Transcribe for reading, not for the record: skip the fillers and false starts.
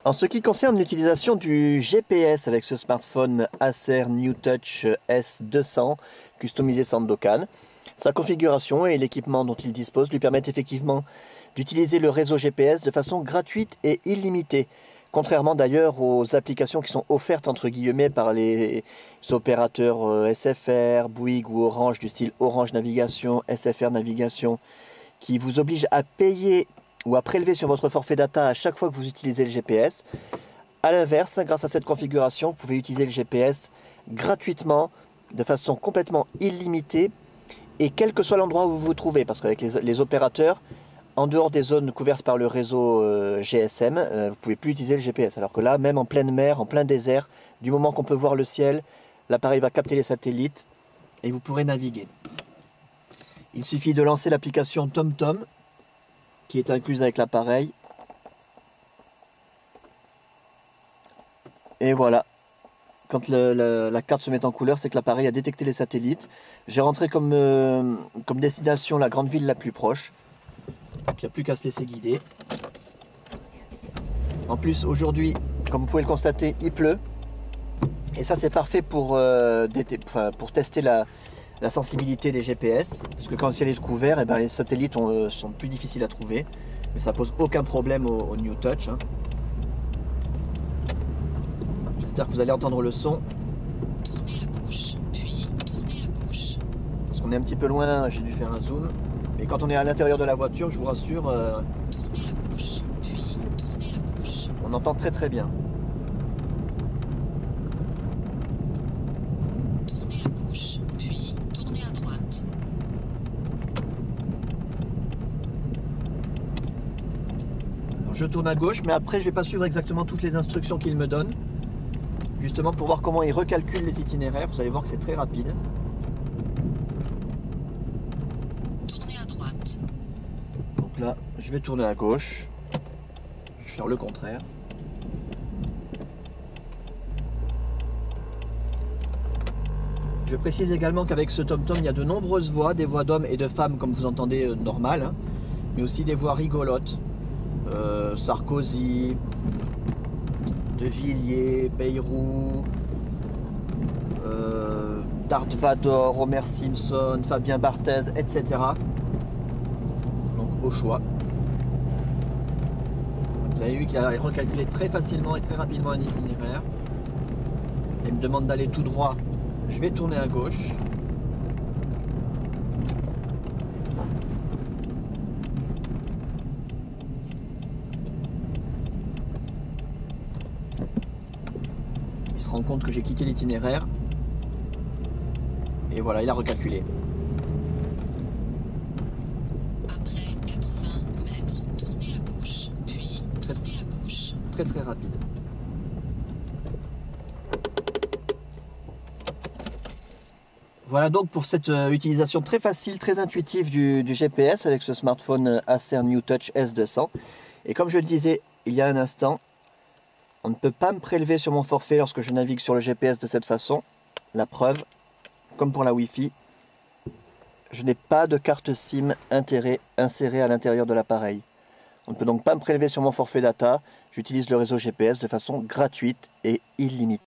En ce qui concerne l'utilisation du GPS avec ce smartphone Acer NewTouch S200 customisé Sandokan, sa configuration et l'équipement dont il dispose lui permettent effectivement d'utiliser le réseau GPS de façon gratuite et illimitée, contrairement d'ailleurs aux applications qui sont offertes entre guillemets par les opérateurs SFR, Bouygues ou Orange du style Orange Navigation, SFR Navigation, qui vous obligent à payer ou à prélever sur votre forfait data à chaque fois que vous utilisez le GPS. A l'inverse, grâce à cette configuration, vous pouvez utiliser le GPS gratuitement, de façon complètement illimitée, et quel que soit l'endroit où vous vous trouvez, parce qu'avec les opérateurs, en dehors des zones couvertes par le réseau GSM, vous ne pouvez plus utiliser le GPS. Alors que là, même en pleine mer, en plein désert, du moment qu'on peut voir le ciel, l'appareil va capter les satellites et vous pourrez naviguer. Il suffit de lancer l'application TomTom, qui est incluse avec l'appareil. Et voilà, quand la carte se met en couleur, c'est que l'appareil a détecté les satellites. J'ai rentré comme destination la grande ville la plus proche. Donc il n'y a plus qu'à se laisser guider. En plus, aujourd'hui, comme vous pouvez le constater, il pleut. Et ça, c'est parfait pour tester la sensibilité des GPS. Parce que quand le ciel est couvert, les satellites sont plus difficiles à trouver. Mais ça pose aucun problème au NewTouch. Hein. J'espère que vous allez entendre le son. Tournez à gauche, puis tournez à gauche. Parce qu'on est un petit peu loin, j'ai dû faire un zoom. Mais quand on est à l'intérieur de la voiture, je vous rassure, Tournez à gauche, puis tournez à gauche. on entend très très bien. Tournez à gauche, puis tournez à droite. Donc, je tourne à gauche, mais après je vais pas suivre exactement toutes les instructions qu'il me donne. Justement pour voir comment il recalcule les itinéraires. Vous allez voir que c'est très rapide. Tournez à droite. Donc là, je vais tourner à gauche. Je vais faire le contraire. Je précise également qu'avec ce TomTom, il y a de nombreuses voix, des voix d'hommes et de femmes comme vous entendez normal, hein, mais aussi des voix rigolotes. Sarkozy, De Villiers, Bayrou, Darth Vador, Homer Simpson, Fabien Barthez, etc. Donc au choix. Vous avez vu qu'il a recalculé très facilement et très rapidement un itinéraire. Il me demande d'aller tout droit. Je vais tourner à gauche. Il se rend compte que j'ai quitté l'itinéraire. Et voilà, il a recalculé. Après 80 mètres, tournez à gauche, puis tournez à gauche. Très très rapide. Voilà donc pour cette utilisation très facile, très intuitive du GPS avec ce smartphone Acer NewTouch S200. Et comme je le disais il y a un instant, on ne peut pas me prélever sur mon forfait lorsque je navigue sur le GPS de cette façon. La preuve, comme pour la Wi-Fi, je n'ai pas de carte SIM insérée à l'intérieur de l'appareil. On ne peut donc pas me prélever sur mon forfait data. J'utilise le réseau GPS de façon gratuite et illimitée.